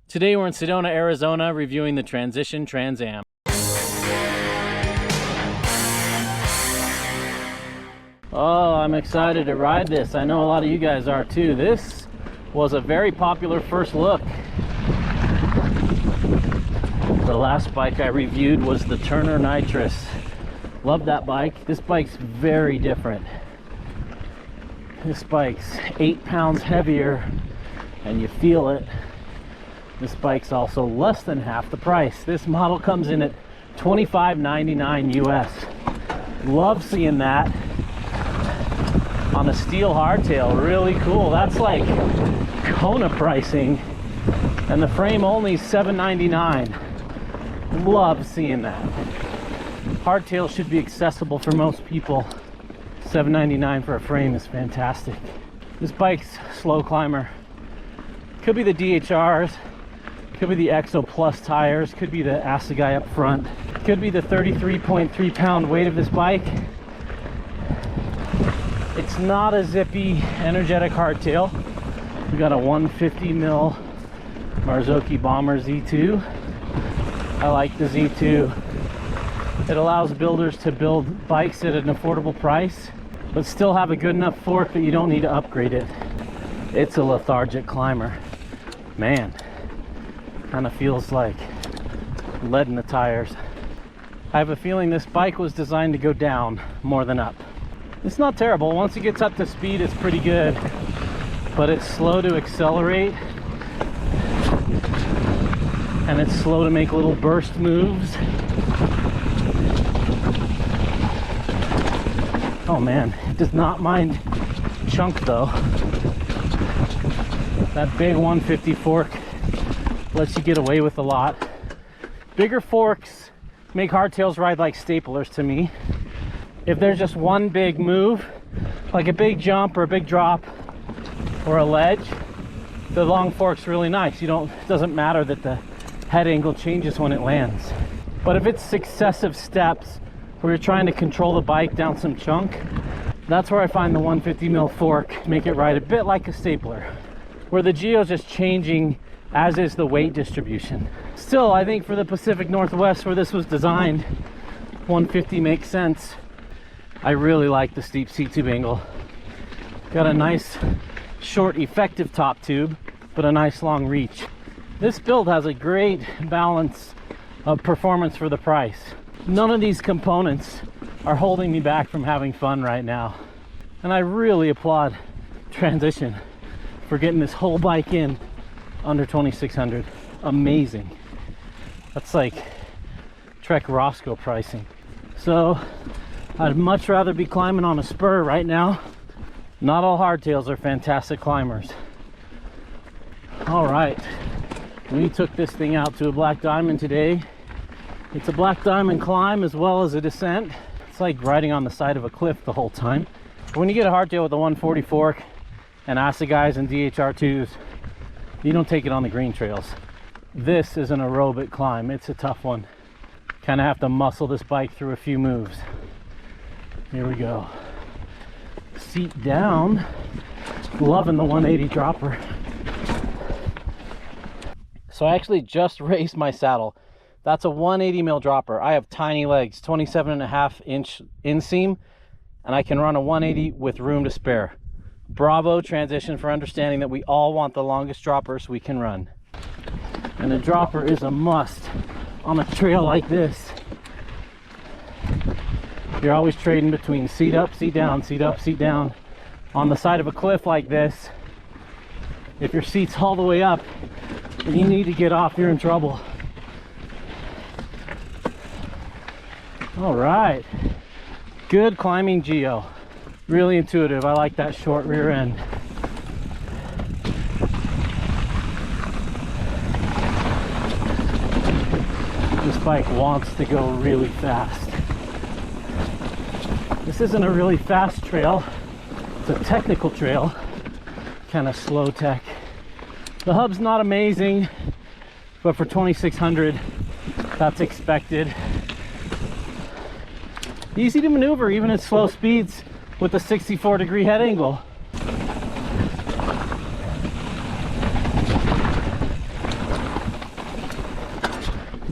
Today we're in Sedona, Arizona, reviewing the Transition TransAM. Oh, I'm excited to ride this. I know a lot of you guys are too. This was a very popular first look. The last bike I reviewed was the Turner Nitrous. Love that bike. This bike's very different. This bike's 8 pounds heavier and you feel it. This bike's also less than half the price. This model comes in at $25.99 US. Love seeing that on a steel hardtail. Really cool. That's like Kona pricing, and the frame only $7.99. Love seeing that. Hardtail should be accessible for most people. $7.99 for a frame is fantastic. This bike's slow climber. Could be the DHRs, could be the Exo Plus tires, could be the Assegai up front, could be the 33.3 pound weight of this bike. It's not a zippy, energetic hardtail. We got a 150 mil Marzocchi Bomber Z2. I like the Z2. It allows builders to build bikes at an affordable price, but still have a good enough fork that you don't need to upgrade it. It's a lethargic climber. Man, kind of feels like lead in the tires. I have a feeling this bike was designed to go down more than up. It's not terrible. Once it gets up to speed, it's pretty good, but it's slow to accelerate and it's slow to make little burst moves. Oh man, it does not mind chunk though. That big 150 fork lets you get away with a lot. Bigger forks make hardtails ride like staplers to me. If there's just one big move, like a big jump or a big drop or a ledge, the long fork's really nice. It doesn't matter that the head angle changes when it lands. But if it's successive steps where you're trying to control the bike down some chunk, that's where I find the 150 mil fork make it ride a bit like a stapler, where the geo's just changing as is the weight distribution. Still, I think for the Pacific Northwest where this was designed, 150 makes sense. I really like the steep seat tube angle. Got a nice short effective top tube, but a nice long reach. This build has a great balance of performance for the price. None of these components are holding me back from having fun right now. And I really applaud Transition for getting this whole bike in under $2,600. Amazing. That's like Trek Roscoe pricing. So I'd much rather be climbing on a spur right now. Not all hardtails are fantastic climbers. All right, we took this thing out to a Black Diamond today. It's a Black Diamond climb as well as a descent. It's like riding on the side of a cliff the whole time. When you get a hardtail with a 140 fork and Assegais and DHR2s, you don't take it on the green trails. This is an aerobic climb. It's a tough one. Kind of have to muscle this bike through a few moves. Here we go. Seat down. Loving the 180 dropper. So I actually just raised my saddle. That's a 180 mil dropper. I have tiny legs, 27.5 inch inseam, and I can run a 180 with room to spare. Bravo Transition for understanding that we all want the longest droppers we can run. And a dropper is a must on a trail like this. You're always trading between seat up, seat down, seat up, seat down. On the side of a cliff like this, if your seat's all the way up and you need to get off, you're in trouble. All right, good climbing geo. Really intuitive. I like that short rear end. This bike wants to go really fast. This isn't a really fast trail. It's a technical trail, kind of slow tech. The hub's not amazing, but for $2,600, that's expected. Easy to maneuver even at slow speeds with a 64-degree head angle.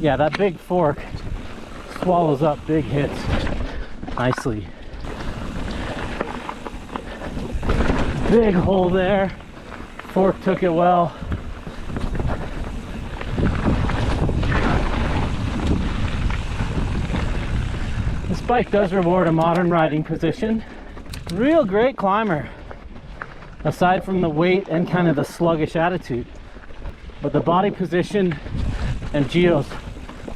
Yeah, that big fork swallows up big hits nicely. Big hole there. Fork took it well. This bike does reward a modern riding position. Real great climber, aside from the weight and kind of the sluggish attitude. But the body position and geo's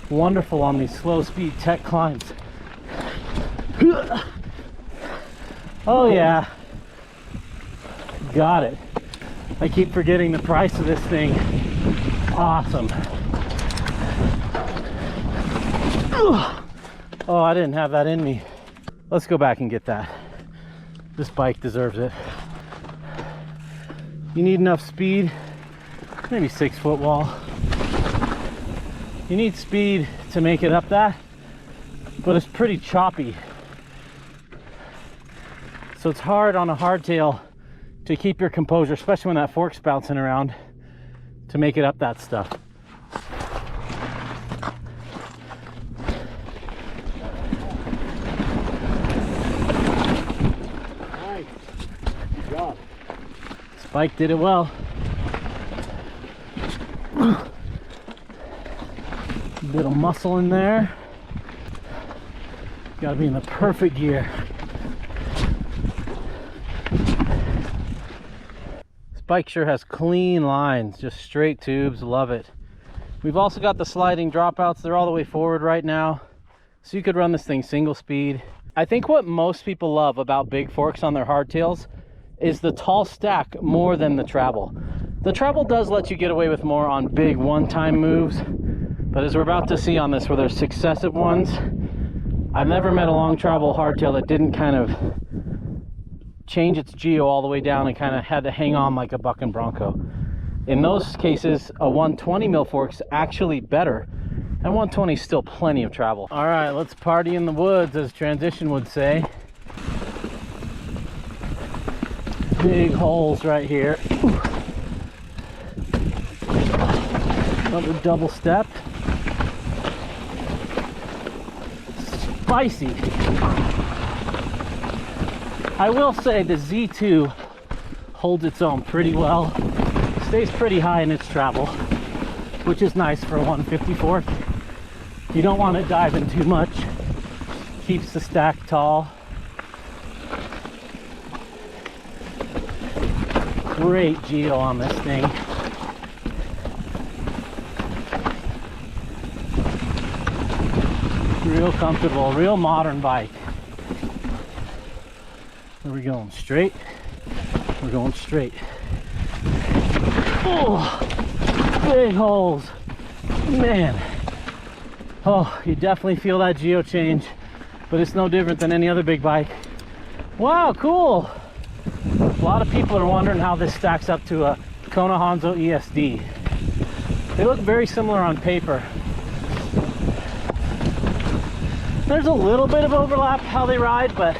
wonderful on these slow speed tech climbs. Oh yeah, got it. I keep forgetting the price of this thing. Awesome. Oh, I didn't have that in me. Let's go back and get that. This bike deserves it. You need enough speed, maybe 6 foot wall. You need speed to make it up that, but it's pretty choppy. So it's hard on a hardtail to keep your composure, especially when that fork's bouncing around, to make it up that stuff. Nice. Good job. This bike did it well. Bit of muscle in there. Got to be in the perfect gear. This bike sure has clean lines, just straight tubes. Love it. We've also got the sliding dropouts. They're all the way forward right now, so you could run this thing single speed. I think what most people love about big forks on their hardtails is the tall stack more than the travel. The travel does let you get away with more on big one-time moves, but as we're about to see on this, where there's successive ones, I've never met a long travel hardtail that didn't kind of change its geo all the way down and kind of had to hang on like a buck and bronco. In those cases, a 120 mil fork's actually better, and 120 is still plenty of travel. All right, let's party in the woods, as Transition would say. Big holes right here. Another double step. Spicy. I will say the Z2 holds its own pretty well. Stays pretty high in its travel, which is nice for a 154. You don't want to dive in too much. Keeps the stack tall. Great geo on this thing. Real comfortable, real modern bike. Are we going straight? We're going straight. Oh, big holes, man. Oh, you definitely feel that geo change, but it's no different than any other big bike. Wow, cool. A lot of people are wondering how this stacks up to a Kona Hanzo ESD. They look very similar on paper. There's a little bit of overlap how they ride, but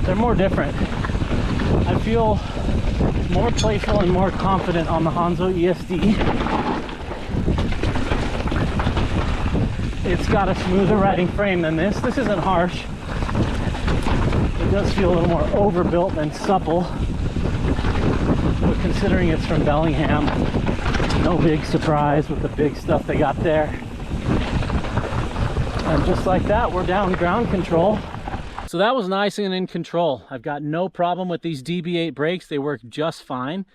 they're more different. I feel more playful and more confident on the Hanzo ESD. It's got a smoother riding frame than this. This isn't harsh. It does feel a little more overbuilt and supple, but considering it's from Bellingham, no big surprise with the big stuff they got there. And just like that, we're down ground control. So that was nice and in control. I've got no problem with these DB8 brakes. They work just fine.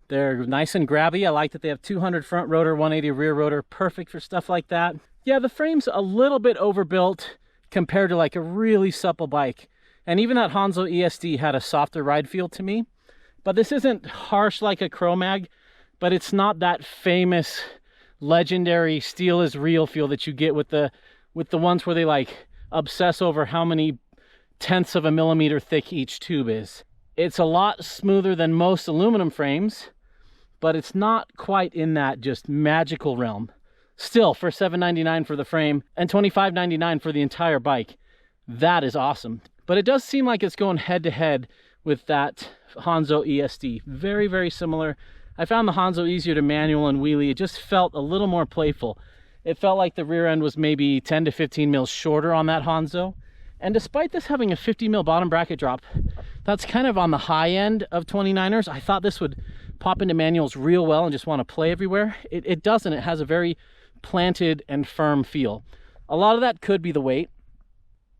They're nice and grabby. I like that they have 200 front rotor, 180 rear rotor. Perfect for stuff like that. Yeah, the frame's a little bit overbuilt compared to like a really supple bike. And even that Hanzo ESD had a softer ride feel to me. But this isn't harsh like a Chromag, but it's not that famous, legendary steel is real feel that you get with the ones where they like obsess over how many tenths of a millimeter thick each tube is. It's a lot smoother than most aluminum frames, but it's not quite in that just magical realm. Still, for $799 for the frame and $25.99 for the entire bike, that is awesome. But it does seem like it's going head to head with that Hanzo ESD. Very, very similar. I found the Hanzo easier to manual and wheelie. It just felt a little more playful. It felt like the rear end was maybe 10 to 15 mils shorter on that Hanzo. And despite this having a 50 mil bottom bracket drop, that's kind of on the high end of 29ers. I thought this would pop into manuals real well and just want to play everywhere. It doesn't. It has a very planted and firm feel. A lot of that could be the weight.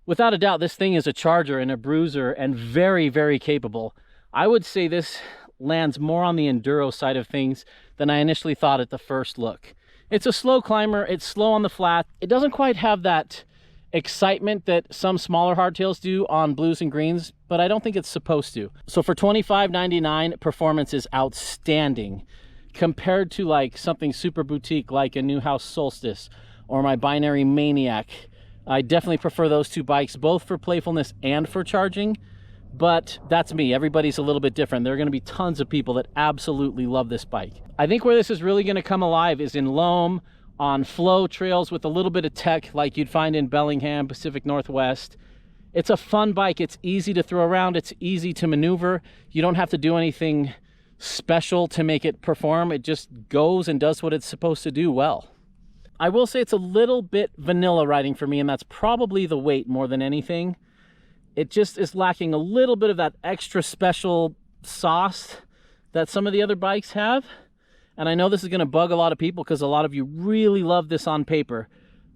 Without a doubt, this thing is a charger and a bruiser and very, very capable. I would say this lands more on the enduro side of things than I initially thought at the first look. It's a slow climber. It's slow on the flat. It doesn't quite have that excitement that some smaller hardtails do on blues and greens, but I don't think it's supposed to. So for $25.99, performance is outstanding compared to like something super boutique like a New House Solstice or my Binary Maniac. I definitely prefer those two bikes, both for playfulness and for charging, but that's me. Everybody's a little bit different. There are going to be tons of people that absolutely love this bike. I think where this is really going to come alive is in loam, on flow trails with a little bit of tech like you'd find in Bellingham, Pacific Northwest. It's a fun bike. It's easy to throw around. It's easy to maneuver. You don't have to do anything special to make it perform. It just goes and does what it's supposed to do well. I will say it's a little bit vanilla riding for me, and that's probably the weight more than anything. It just is lacking a little bit of that extra special sauce that some of the other bikes have. And I know this is going to bug a lot of people because a lot of you really love this on paper.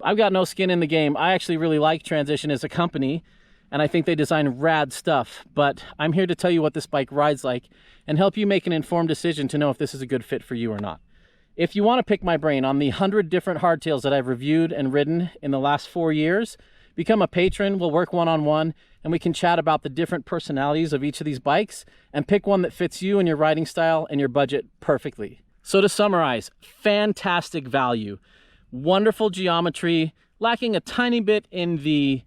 I've got no skin in the game. I actually really like Transition as a company, and I think they design rad stuff. But I'm here to tell you what this bike rides like and help you make an informed decision to know if this is a good fit for you or not. If you want to pick my brain on the 100 different hardtails that I've reviewed and ridden in the last 4 years, become a patron. We'll work one-on-one, and we can chat about the different personalities of each of these bikes and pick one that fits you and your riding style and your budget perfectly. So to summarize, fantastic value, wonderful geometry, lacking a tiny bit in the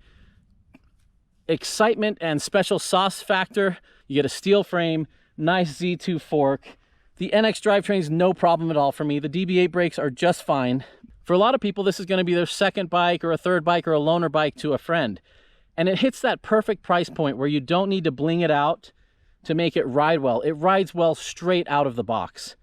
excitement and special sauce factor. You get a steel frame, nice Z2 fork. The NX drivetrain's no problem at all for me. The DB8 brakes are just fine. For a lot of people, this is going to be their second bike or a third bike or a loaner bike to a friend. And it hits that perfect price point where you don't need to bling it out to make it ride well. It rides well straight out of the box.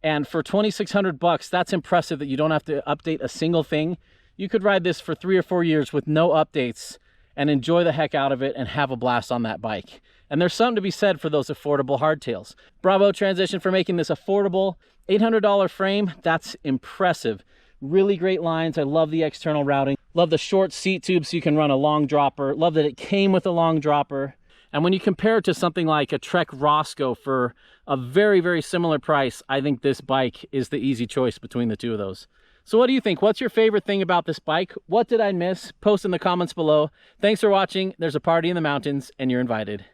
And for $2,600, that's impressive that you don't have to update a single thing. You could ride this for 3 or 4 years with no updates and enjoy the heck out of it and have a blast on that bike. And there's something to be said for those affordable hardtails. Bravo Transition for making this affordable. $800 frame, that's impressive. Really great lines. I love the external routing. Love the short seat tube so you can run a long dropper. Love that it came with a long dropper. And when you compare it to something like a Trek Roscoe for a very, very similar price, I think this bike is the easy choice between the two of those. So what do you think? What's your favorite thing about this bike? What did I miss? Post in the comments below. Thanks for watching. There's a party in the mountains and you're invited.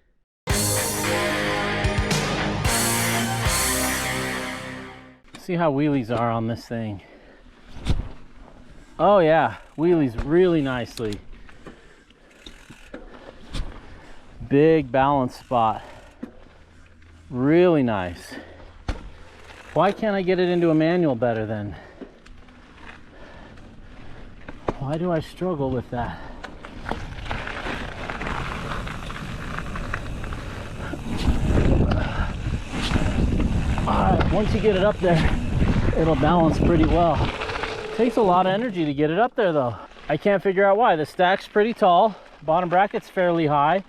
See how wheelies are on this thing. Oh yeah, wheelies really nicely. Big balance spot. Really nice. Why can't I get it into a manual better then? Why do I struggle with that? Alright, once you get it up there, it'll balance pretty well. Takes a lot of energy to get it up there though. I can't figure out why. The stack's pretty tall, bottom bracket's fairly high.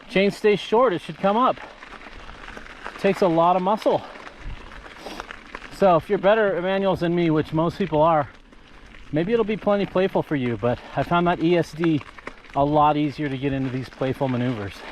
Chain stays short, it should come up. Takes a lot of muscle. So if you're better at manuals than me, which most people are, maybe it'll be plenty playful for you, but I found that ESD a lot easier to get into these playful maneuvers.